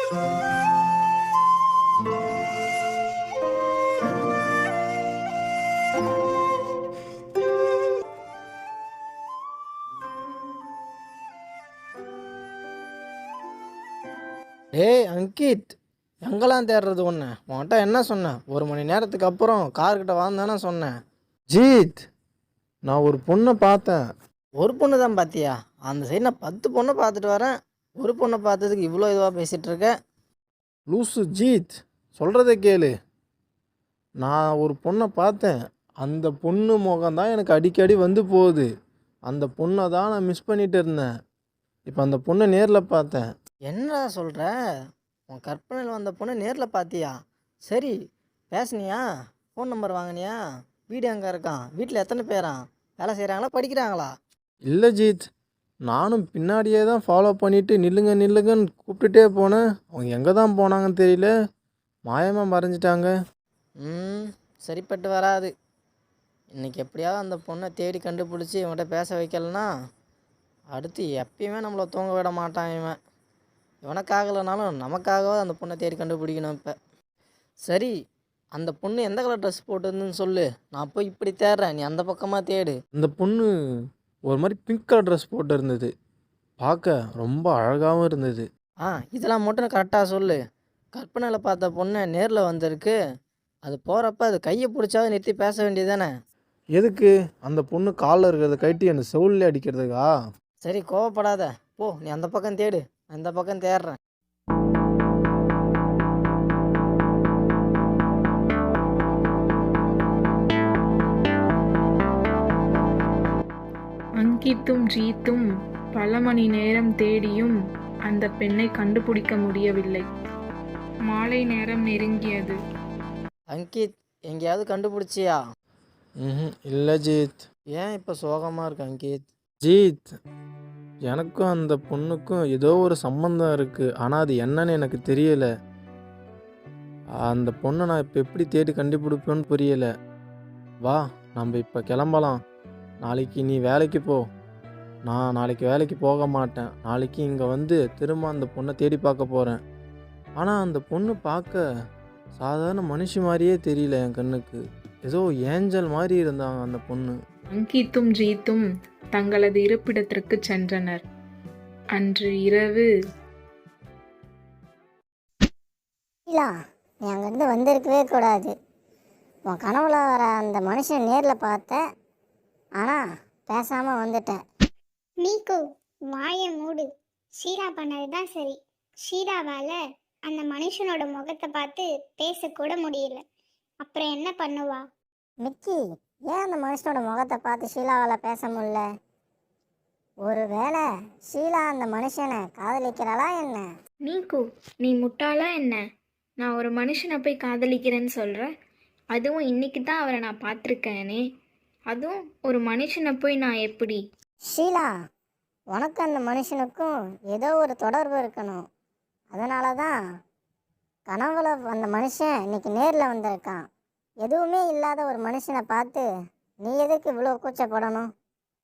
டேய் அங்கித், எங்கெல்லாம் தேடுறது ஒன்று? உன்கிட்ட என்ன சொன்னேன்? 1 மணி நேரத்துக்கு அப்புறம் கார்கிட்ட வாந்தானே சொன்னேன். ஜீத், நான் ஒரு பொண்ணை பார்த்தேன். ஒரு பொண்ணு தான் பார்த்தியா? அந்த சைடு நான் 10 பொண்ணை பார்த்துட்டு வரேன். ஒரு பொண்ணை பார்த்ததுக்கு இவ்வளோ இதுவாக பேசிகிட்டு இருக்க? லூசு ஜீத், சொல்கிறத கேளு. நான் ஒரு பொண்ணை பார்த்தேன். அந்த பொண்ணு முகம் தான் எனக்கு அடிக்கடி வந்து போகுது. அந்த பொண்ணை தான் நான் மிஸ் பண்ணிட்டு இருந்தேன். இப்போ அந்த பொண்ணை நேரில் பார்த்தேன். என்னடா சொல்கிற? உன் கற்பனையில் வந்த பொண்ணை நேரில் பார்த்தியா? சரி, பேசுனியா? Phone number வாங்கினியா? வீடு எங்கே இருக்கான்? வீட்டில் எத்தனை பேரா? வேலை செய்கிறாங்களா, படிக்கிறாங்களா? இல்லை ஜீத், நானும் பின்னாடியே தான் ஃபாலோ பண்ணிவிட்டு நில்லுங்க நில்லுங்கன்னு கூப்பிட்டுட்டே போனேன். அவங்க எங்கே தான் போனாங்கன்னு தெரியல, மாயமாக மறைஞ்சிட்டாங்க. சரிப்பட்டு வராது. இன்றைக்கி எப்படியாவது அந்த பொண்ணை தேடி கண்டுபிடிச்சி இவன்கிட்ட பேச வைக்கலன்னா அடுத்து எப்பயுமே நம்மளை தூங்க விட மாட்டான் இவன். இவனுக்காகலைனாலும் நமக்காகவே அந்த பொண்ணை தேடி கண்டுபிடிக்கணும். இப்போ சரி, அந்த பொண்ணு எந்த கலர் ட்ரெஸ் போட்டுருந்துன்னு சொல்லு, நான் போய் இப்படி தேடுறேன், நீ அந்த பக்கமாக தேடு. அந்த பொண்ணு ஒரு மாதிரி பிங்க் கலர் ட்ரெஸ் போட்டு இருந்தது. பார்க்க ரொம்ப அழகாகவும் இருந்தது. இதெல்லாம் மட்டும் கரெக்டாக சொல்லு. கற்பனையில் பார்த்த பொண்ணை நேரில் வந்திருக்கு. அது போகிறப்ப அது கையை பிடிச்சாவது நிறுத்தி பேச வேண்டியதானே? எதுக்கு? அந்த பொண்ணு காலில் இருக்கிறத கட்டி அந்த செவுல்ல அடிக்கிறதுக்கா? சரி, கோவப்படாத, போ, நீ அந்த பக்கம் தேடு, அந்த பக்கம் தேடுறேன். அங்கித்தும் ஜீத்தும் பல மணி நேரம் தேடியும் அந்த பெண்ணை கண்டுபிடிக்க முடியவில்லை. மாலை நேரம் நெருங்கியது. அங்கித், எங்கேயாவது கண்டுபிடிச்சியா? இல்லை ஜீத். ஏன் இப்போ சோகமாக இருக்கு அங்கித்? ஜீத், எனக்கும் அந்த பொண்ணுக்கும் ஏதோ ஒரு சம்மந்தம் இருக்குது. ஆனால் அது என்னன்னு எனக்கு தெரியலை. அந்த பொண்ணை நான் இப்போ எப்படி தேடி கண்டுபிடிப்பேன்னு புரியலை. வா, நம்ம இப்போ கிளம்பலாம். நாளைக்கு நீ வேலைக்கு போ. நான் நாளைக்கு வேலைக்கு போக மாட்டேன். நாளைக்கு இங்கே வந்து திரும்ப அந்த பொண்ணை தேடி பார்க்க போகிறேன். ஆனால் அந்த பொண்ணு பார்க்க சாதாரண மனுஷி மாதிரியே தெரியல என் கண்ணுக்கு. ஏதோ ஏஞ்சல் மாதிரி இருந்தாங்க அந்த பொண்ணு. அங்கித்தும் ஜீத்தும் தங்களது இருப்பிடத்திற்கு சென்றனர். அன்று இரவு நீ அங்கேருந்து வந்திருக்கவே கூடாது. உன் கனவுல வர அந்த மனுஷன் நேரில் பார்த்த, ஆனால் பேசாமல் வந்துட்டேன். மீக்கு, வாயை மூடு. ஷீலா பண்ணது தான் சரி. ஷீலாவால் அந்த மனுஷனோட முகத்தை பார்த்து பேசக்கூட முடியல. அப்புறம் என்ன பண்ணுவா? மிக்கி, ஏன் அந்த மனுஷனோட முகத்தை பார்த்து ஷீலாவால் பேச முடியல? ஒருவேளை ஷீலா அந்த மனுஷனை காதலிக்கிறாளா என்ன? மீக்கு, நீ முட்டாளா என்ன? நான் ஒரு மனுஷனை போய் காதலிக்கிறேன்னு சொல்கிறேன். அதுவும் இன்னைக்கு தான் அவரை நான் பார்த்துருக்கேனே. அதுவும் ஒரு மனுஷனை போய் நான் எப்படி? ஷீலா, உனக்கு அந்த மனுஷனுக்கும் ஏதோ ஒரு தொடர்பு இருக்கணும். அதனால தான் கனவுல அந்த மனுஷன் இன்னைக்கு நேரில் வந்திருக்கான். எதுவுமே இல்லாத ஒரு மனுஷனை பார்த்து நீ எதுக்கு இவ்வளோ கூச்சப்படணும்?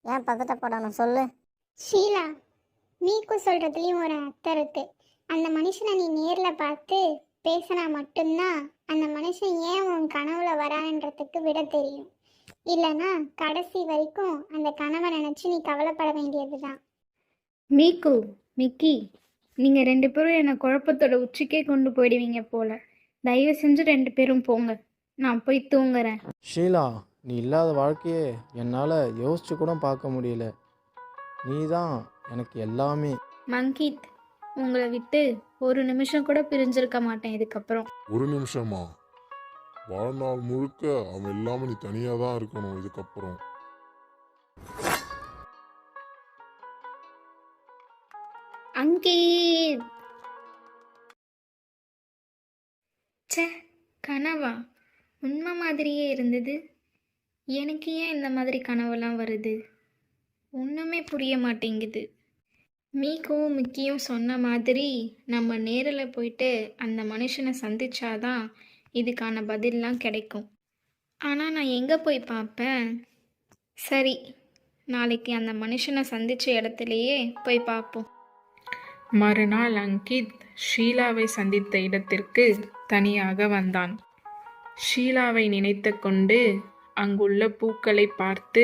ஏன் பதட்டப்படணும் சொல்லு? ஷீலா, மீக்கு சொல்கிறதுலேயும் ஒரு அர்த்தம் இருக்கு. அந்த மனுஷனை நீ நேரில் பார்த்து பேசினா மட்டும்தான் அந்த மனுஷன் ஏன் உன் கனவுல வரான்றதுக்கு விட தெரியும். இல்லைன்னா கடைசி வரைக்கும் அந்த கனவை நினச்சி நீ கவலைப்பட வேண்டியது தான். மீக்கு, மிக்கி, நீங்கள் 2 பேரும் என்னை குழப்பத்தோட உச்சிக்கே கொண்டு போயிடுவீங்க போல. தயவு செஞ்சு 2 பேரும் போங்க, நான் போய் தூங்குறேன். ஷீலா, நீ இல்லாத வாழ்க்கையே என்னால் யோசிச்சு கூட பார்க்க முடியல. நீ தான் எனக்கு எல்லாமே. மங்கித், உங்களை விட்டு ஒரு நிமிஷம் கூட பிரிஞ்சிருக்க மாட்டேன் இதுக்கப்புறம். ஒரு நிமிஷமா? வாழ்நாள் முழுக்க அவன் இல்லாமல் நீ தனியாக தான் இருக்கணும் இதுக்கப்புறம். அங்கித், ச்சே, கனவா? உண்மை மாதிரியே இருந்தது. எனக்கு ஏன் இந்த மாதிரி கனவெல்லாம் வருது? ஒன்றுமே புரிய மாட்டேங்குது. மீக்கும் மிக்கியும் சொன்ன மாதிரி நம்ம நேரில் போயிட்டு அந்த மனுஷனை சந்திச்சாதான் இதுக்கான பதிலெலாம் கிடைக்கும். ஆனால் நான் எங்கே போய் பார்ப்பேன்? சரி, நாளைக்கு அந்த மனுஷனை சந்தித்த இடத்துலையே போய் பார்ப்போம். மறுநாள் அங்கித் ஷீலாவை சந்தித்த இடத்திற்கு தனியாக வந்தான். ஷீலாவை நினைத்து கொண்டு அங்குள்ள பூக்களை பார்த்து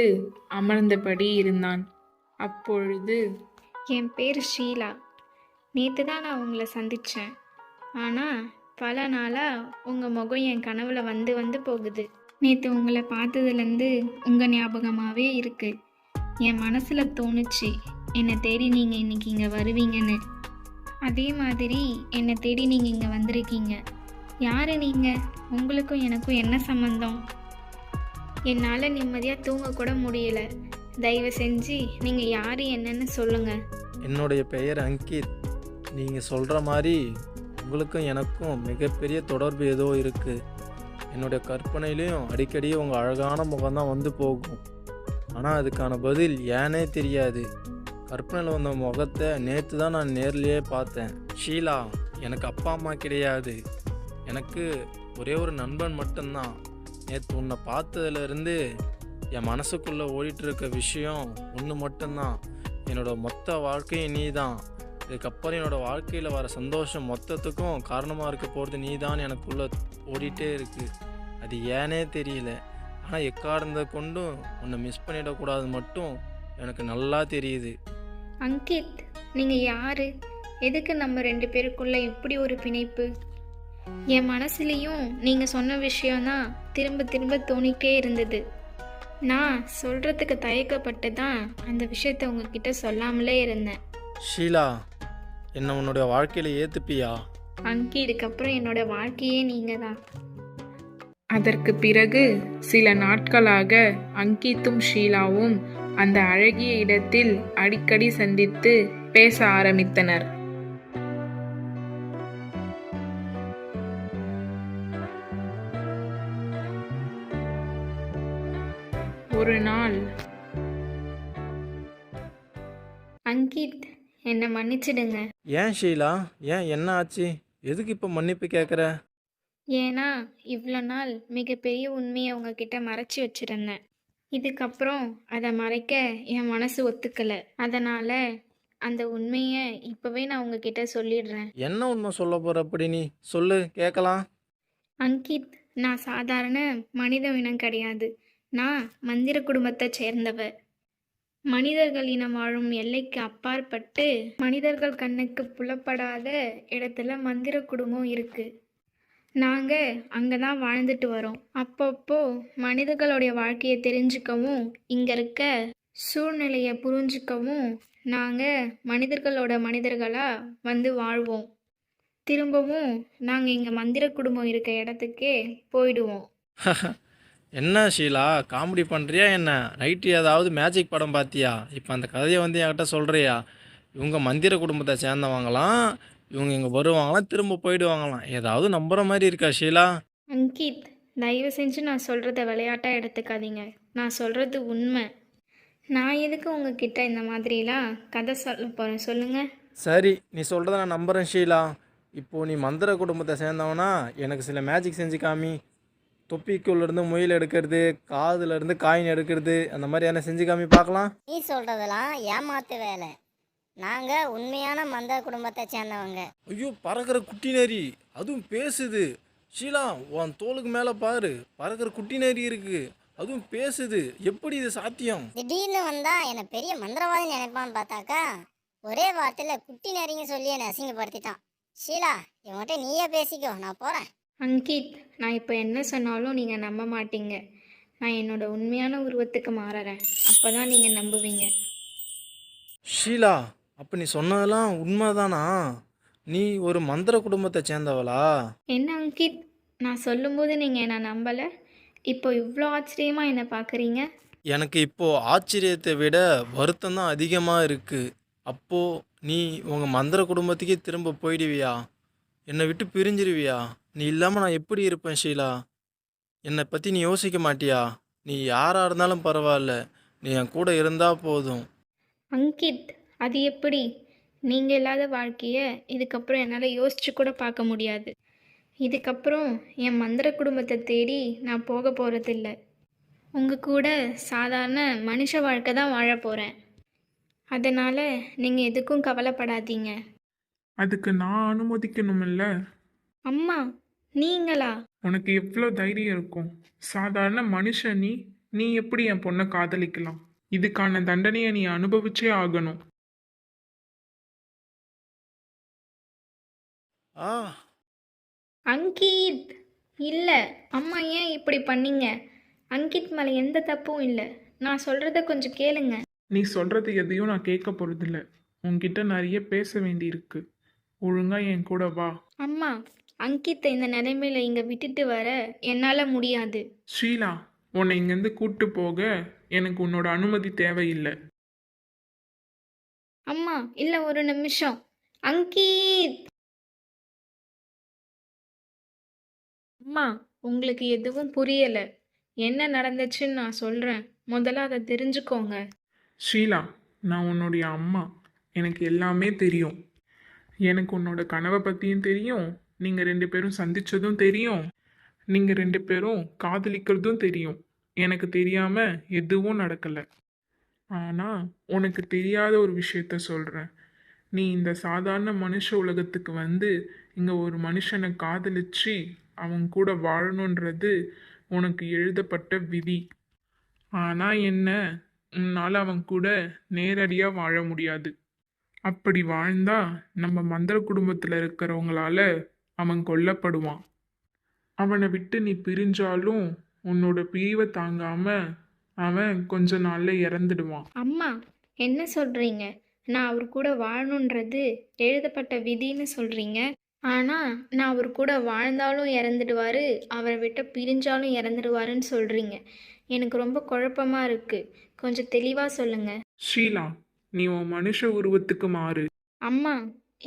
அமர்ந்தபடி இருந்தான். அப்பொழுது, என் பேர் ஷீலா. நேற்று தான் நான் உங்களை சந்தித்தேன். ஆனால் பல நாளாக உங்கள் முகம் என் கனவுல வந்து வந்து போகுது. நேற்று உங்களை பார்த்ததுலேருந்து உங்கள் ஞாபகமாகவே இருக்குது. என் மனசில் தோணுச்சு என்னை தேடி நீங்கள் இன்னைக்கு இங்கே வருவீங்கன்னு. அதே மாதிரி என்னை தேடி நீங்கள் இங்கே வந்திருக்கீங்க. யார் நீங்கள்? உங்களுக்கும் எனக்கும் என்ன சம்மந்தம்? என்னால் நிம்மதியாக தூங்கக்கூட முடியல. தயவு செஞ்சு நீங்கள் யார் என்னன்னு சொல்லுங்கள். என்னுடைய பெயர் அங்கித். நீங்கள் சொல்கிற மாதிரி உங்களுக்கும் எனக்கும் மிகப்பெரிய தொடர்பு ஏதோ இருக்குது. என்னுடைய கற்பனையிலையும் அடிக்கடி உங்கள் அழகான முகம்தான் வந்து போகும். ஆனால் அதுக்கான பதில் ஏனே தெரியாது. கற்பனையில் வந்த முகத்தை நேற்று தான் நான் நேர்லேயே பார்த்தேன். ஷீலா, எனக்கு அப்பா அம்மா கிடையாது. எனக்கு ஒரே ஒரு நண்பன் மட்டும்தான். நேற்று உன்னை பார்த்ததுலேருந்து என் மனசுக்குள்ளே ஓடிட்டுருக்க விஷயம் ஒன்று மட்டும்தான். என்னோடய மொத்த வாழ்க்கையும் நீ தான். இதுக்கப்புறம் என்னோடய வாழ்க்கையில் வர சந்தோஷம் மொத்தத்துக்கும் காரணமாக இருக்க போகிறது நீ தான் எனக்குள்ளே ஓடிட்டே இருக்குது. அது ஏனே தெரியல. ஆனால் எக்காரணத்தை கொண்டும் உன்னை மிஸ் பண்ணிடக்கூடாது மட்டும் எனக்கு நல்லா தெரியுது. அங்கித், நீங்கள் யார்? எதுக்கு நம்ம 2 பேருக்குள்ளே இப்படி ஒரு பிணைப்பு? என் மனசுலேயும் நீங்கள் சொன்ன விஷயம்தான் திரும்ப திரும்ப தோணிக்கிட்டே இருந்தது. நான் சொல்கிறதுக்கு தயக்கப்பட்டு தான் அந்த விஷயத்த உங்ககிட்ட சொல்லாமலே இருந்தேன். ஷீலா, என்னை உன்னுடைய வாழ்க்கையில் ஏற்றுப்பியா? அங்கித், இதுக்கப்புறம் என்னோட வாழ்க்கையே நீங்கள் தான். அதற்கு பிறகு சில நாட்களாக அங்கித்தும் ஷீலாவும் அந்த அழகிய இடத்தில் அடிக்கடி சந்தித்து பேச ஆரம்பித்தனர். ஒரு நாள், அங்கித், என்னை மன்னிச்சிடுங்க. ஏன் ஷீலா? ஏன், என்ன ஆச்சு? எதுக்கு இப்போ மன்னிப்பு கேட்குற? ஏன்னா இவ்வளோ நாள் மிகப்பெரிய உண்மையை உங்ககிட்ட மறைச்சி வச்சிருந்தேன். இதுக்கப்புறம் அதை மறைக்க என் மனசு ஒத்துக்கலை. அதனால் அந்த உண்மையை இப்போவே நான் உங்ககிட்ட சொல்லிடுறேன். என்ன உண்மை சொல்ல போகிற? அப்படி நீ சொல்லு, கேட்கலாம். அங்கித், நான் சாதாரண மனித இனம் கிடையாது. நான் மந்திர குடும்பத்தை சேர்ந்தவ. மனிதர்கள் இனம் வாழும் எல்லைக்கு அப்பாற்பட்டு மனிதர்கள் கண்ணுக்கு புலப்படாத இடத்துல மந்திர குடும்பம் இருக்குது. நாங்கள் அங்கே தான் வாழ்ந்துட்டு வரோம். அப்பப்போ மனிதர்களுடைய வாழ்க்கையை தெரிஞ்சுக்கவும் இங்கே இருக்க சூழ்நிலையை புரிஞ்சுக்கவும் நாங்கள் மனிதர்களோட மனிதர்களாக வந்து வாழ்வோம். திரும்பவும் நாங்கள் இங்கே மந்திர குடும்பம் இருக்க இடத்துக்கே போயிடுவோம். என்ன ஷீலா, காமெடி பண்ணுறியா என்ன? நைட்டு ஏதாவது மேஜிக் படம் பார்த்தியா? இப்போ அந்த கதையை வந்து என்கிட்ட சொல்கிறியா? இவங்க மந்திர குடும்பத்தை சேர்ந்தவங்களாம், இவங்க இங்கே வருவாங்களாம், திரும்ப போயிடுவாங்களாம். ஏதாவது நம்புகிற மாதிரி இருக்கா ஷீலா? அங்கித், தயவு செஞ்சு நான் சொல்கிறத விளையாட்டாக எடுத்துக்காதீங்க. நான் சொல்கிறது உண்மை. நான் எதுக்கு உங்ககிட்ட இந்த மாதிரிலாம் கதை சொல்ல போகிறேன் சொல்லுங்கள்? சரி, நீ சொல்கிறத நான் நம்புகிறேன் ஷீலா. இப்போது நீ மந்திர குடும்பத்தை சேர்ந்தவனா எனக்கு சில மேஜிக் செஞ்சு காமி. தொப்பிக்குள்ளேருந்து முயல் எடுக்கிறது, காதுலேருந்து காயின் எடுக்கிறது, அந்த மாதிரி என்ன செஞ்சு காமி பார்க்கலாம். நீ சொல்கிறதெல்லாம் ஏமாத்து வேலை. நாங்கள் உண்மையான மந்திர குடும்பத்தை சேர்ந்தவங்க. ஐயோ, பறக்கிற குட்டி நரி, அதுவும் பேசுது. ஷீலா, உன் தோலுக்கு மேலே பாரு, பறக்கிற குட்டி நரி இருக்குது, அதுவும் பேசுது. எப்படி இது சாத்தியம்? திடீர்னு வந்தால் என்னை பெரிய மந்திரவாதி நினைப்பான்னு பார்த்தாக்கா ஒரே வார்த்தையில் குட்டி நரிங்க சொல்லி என்னை அசிங்கப்படுத்திட்டான். ஷீலா, இவன்கிட்ட நீயே பேசிக்கோ, நான் போகிறேன். அங்கித், நான் இப்போ என்ன சொன்னாலும் நீங்கள் நம்ப மாட்டீங்க. நான் என்னோட உண்மையான உருவத்துக்கு மாறுறேன். அப்போ தான் நீங்கள் நம்புவீங்க. ஷீலா, அப்போ நீ சொன்னதெல்லாம் உண்மைதானா? நீ ஒரு மந்திர குடும்பத்தை சேர்ந்தவளா? என்ன அங்கித், நான் சொல்லும்போது நீங்கள் என்னை நம்பலை, இப்போ இவ்வளோ ஆச்சரியமாக என்னை பார்க்குறீங்க? எனக்கு இப்போது ஆச்சரியத்தை விட வருத்தம் தான் அதிகமாக இருக்குது. அப்போது நீ உங்கள் மந்திர குடும்பத்துக்கே திரும்ப போயிடுவியா? என்னை விட்டு பிரிஞ்சிருவியா? நீ இல்லாமல் நான் எப்படி இருப்பேன் ஷீலா? என்னை பற்றி நீ யோசிக்க மாட்டியா? நீ யாராக இருந்தாலும் பரவாயில்ல, நீ என் கூட இருந்தால் போதும். அங்கித், அது எப்படி? நீங்கள் இல்லாத வாழ்க்கையை இதுக்கப்புறம் என்னால் யோசிச்சு கூட பார்க்க முடியாது. இதுக்கப்புறம் என் மந்திர குடும்பத்தை தேடி நான் போக போகிறதில்ல. உங்கள் கூட சாதாரண மனுஷ வாழ்க்கை தான் வாழ போகிறேன். அதனால் நீங்கள் எதுக்கும் கவலைப்படாதீங்க. அதுக்கு நான் அனுமதிக்கணுமில்ல? அம்மா, நீங்களா? உனக்கு எவ்வளோ தைரியம் இருக்கும்? சாதாரண மனுஷன் நீ. நீ எப்படி என் பொண்ணை காதலிக்கலாம்? இதுக்கான தண்டனையை நீ அனுபவிச்சே ஆகணும். ஆ அங்கித்! இல்லை, அம்மா ஏன் இப்படி பண்ணீங்க? அங்கித் மேலே எந்த தப்பும் இல்லை. நான் சொல்கிறத கொஞ்சம் கேளுங்க. நீ சொல்றது எதையும் நான் கேட்க போறதில்ல. உன்கிட்ட நிறைய பேச வேண்டியிருக்கு. ஒழுங்கா என் கூட வா. அம்மா, அங்கித்தை இந்த நிலைமையில இங்கே விட்டுட்டு வர என்னால் முடியாது. ஷீலா, உன்னை இங்கேருந்து கூட்டு போக எனக்கு உன்னோட அனுமதி தேவையில்லை. அம்மா, இல்லை, ஒரு நிமிஷம். அங்கித்! அம்மா, உங்களுக்கு எதுவும் புரியலை. என்ன நடந்துச்சுன்னு நான் சொல்கிறேன். முதல்ல அதை தெரிஞ்சுக்கோங்க. ஷீலா, நான் உன்னுடைய அம்மா. எனக்கு எல்லாமே தெரியும். எனக்கு உன்னோட கனவை பற்றியும் தெரியும். நீங்கள் 2 பேரும் சந்திச்சதும் தெரியும். நீங்கள் 2 பேரும் காதலிக்கிறதும் தெரியும். எனக்கு தெரியாமல் எதுவும் நடக்கலை. ஆனால் உனக்கு தெரியாத ஒரு விஷயத்த சொல்கிறேன். நீ இந்த சாதாரண மனுஷ உலகத்துக்கு வந்து இங்கே ஒரு மனுஷனை காதலிச்சு அவன் கூட வாழணுன்றது உனக்கு எழுதப்பட்ட விதி. ஆனால் என்ன, உன்னால் அவன் கூட நேரடியாக வாழ முடியாது. அப்படி வாழ்ந்தா நம்ம மந்திர குடும்பத்தில் இருக்கிறவங்களால அவன் கொல்லப்படுவான். அவனை விட்டு நீ பிரிஞ்சாலும் உன்னோட பிரிவை தாங்காம அவன் கொஞ்ச நாள்ல இறந்துடுவான். அம்மா, என்ன சொல்கிறீங்க? நான் அவர் கூட வாழணுன்றது எழுதப்பட்ட விதின்னு சொல்கிறீங்க. ஆனால் நான் அவர் கூட வாழ்ந்தாலும் இறந்துடுவார், அவரை விட்டு பிரிஞ்சாலும் இறந்துடுவாருன்னு சொல்கிறீங்க. எனக்கு ரொம்ப குழப்பமாக இருக்குது. கொஞ்சம் தெளிவாக சொல்லுங்கள். ஷீலா, நீ உன் மனுஷ உருவத்துக்கு மாறு. அம்மா,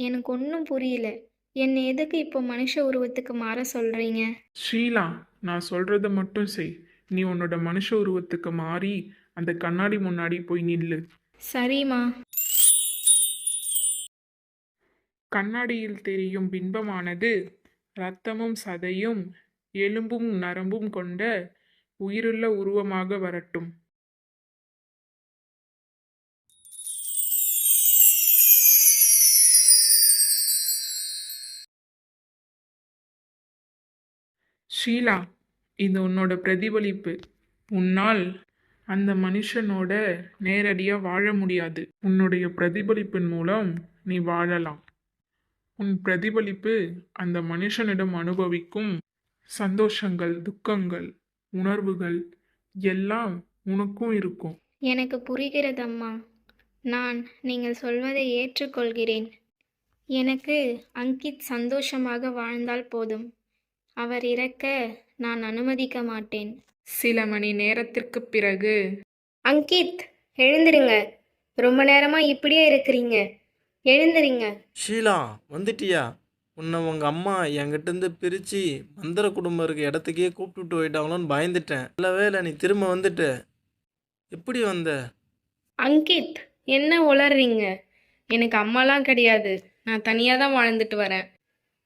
எனக்கு ஒன்றும் புரியல. என்னை எதுக்கு இப்போ மனுஷ உருவத்துக்கு மாற சொல்கிறீங்க? ஷீலா, நான் சொல்றத மட்டும் செய். நீ உன்னோட மனுஷ உருவத்துக்கு மாறி அந்த கண்ணாடி முன்னாடி போய் நில்லு. சரிம்மா. கண்ணாடியில் தெரியும் பிம்பமானது இரத்தமும் சதையும் எலும்பும் நரம்பும் கொண்ட உயிருள்ள உருவமாக வரட்டும். ஷீலா, இது உன்னோட பிரதிபலிப்பு. உன்னால் அந்த மனுஷனோட நேரடியாக வாழ முடியாது. உன்னுடைய பிரதிபலிப்பின் மூலம் நீ வாழலாம். உன் பிரதிபலிப்பு அந்த மனுஷனிடம் அனுபவிக்கும் சந்தோஷங்கள், துக்கங்கள், உணர்வுகள் எல்லாம் உனக்கும் இருக்கும். எனக்கு புரிகிறது அம்மா. நான் நீங்கள் சொல்வதை ஏற்றுக்கொள்கிறேன். எனக்கு அங்கித் சந்தோஷமாக வாழ்ந்தால் போதும். அவர் இறக்க நான் அனுமதிக்க மாட்டேன். சில மணி நேரத்திற்கு பிறகு. அங்கித், எழுந்திருங்க. ரொம்ப நேரமாக இப்படியே இருக்கிறீங்க. எழுந்திருங்க. ஷீலா, வந்துட்டியா? உன்னை உங்கள் அம்மா என்கிட்டேருந்து பிரித்து மந்திர குடும்பம் இருக்க இடத்துக்கே கூப்பிட்டுட்டு போயிட்டாங்களோன்னு பயந்துட்டேன். இல்லவே இல்லை, நீ திரும்ப வந்துட்ட. எப்படி வந்த? அங்கித், என்ன உளறீங்க? எனக்கு அம்மாலாம் கிடையாது. நான் தனியாக தான் வாழ்ந்துட்டு வரேன்.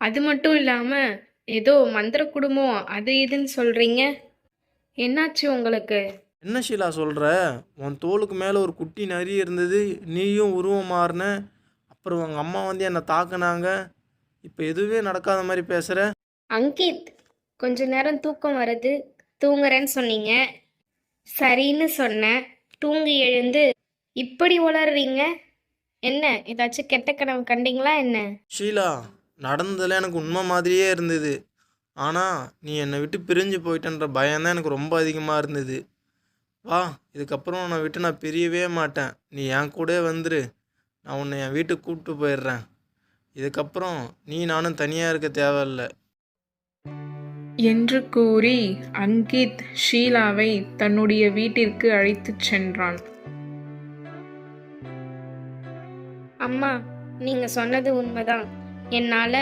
அது மட்டும் இல்லாமல் ஏதோ மந்திர குடும்பம் அது இதுன்னு சொல்கிறீங்க. என்னாச்சு உங்களுக்கு? என்ன ஷீலா சொல்கிற? உன் தோளுக்கு மேலே ஒரு குட்டி நரி இருந்தது, நீயும் உருவம் மாறின. அப்புறம் உங்கள் அம்மா வந்து என்னை தாக்குனாங்க. இப்போ எதுவே நடக்காத மாதிரி பேசுகிற. அங்கித், கொஞ்ச நேரம் தூக்கம் வருது, தூங்குறேன்னு சொன்னீங்க. சரின்னு சொன்னேன். தூங்கி எழுந்து இப்படி உளறீங்க. என்ன, ஏதாச்சும் கெட்ட கனவு கண்டீங்களா என்ன? ஷீலா, நடந்ததில் எனக்கு உண்மை மாதிரியே இருந்தது. ஆனால் நீ என்னை விட்டு பிரிஞ்சு போயிட்டன்ற பயம்தான் எனக்கு ரொம்ப அதிகமாக இருந்தது. வா, இதுக்கப்புறம் உன்னை விட்டு நான் பிரியவே மாட்டேன். நீ என் கூட வந்துரு. நான் உன்னை என் வீட்டுக்கு கூப்பிட்டு போயிடுறேன். இதுக்கப்புறம் நீ நானும் தனியாக இருக்க தேவையில்லை என்று கூறி அங்கித் ஷீலாவை தன்னுடைய வீட்டிற்கு அழைத்துச் சென்றான். அம்மா, நீங்க சொன்னது உண்மைதான். என்னால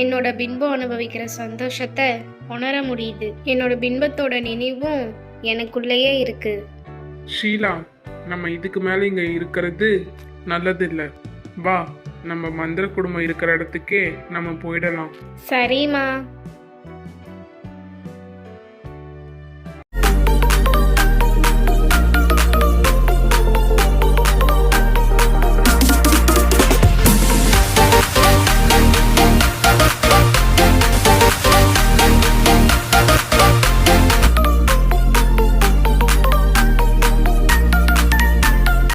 என்னோட பின்பம் அனுபவிக்கிற சந்தோஷத்தை உணர முடியுது. என்னோட பின்பத்தோட நினைவும் எனக்குள்ளேயே இருக்கு. ஷீலா, நம்ம இதுக்கு மேலே இங்கே இருக்கிறது நல்லதில்லை. வா, நம்ம மந்திர குடும்பம் இருக்கிற இடத்துக்கே நம்ம போயிடலாம். சரிம்மா.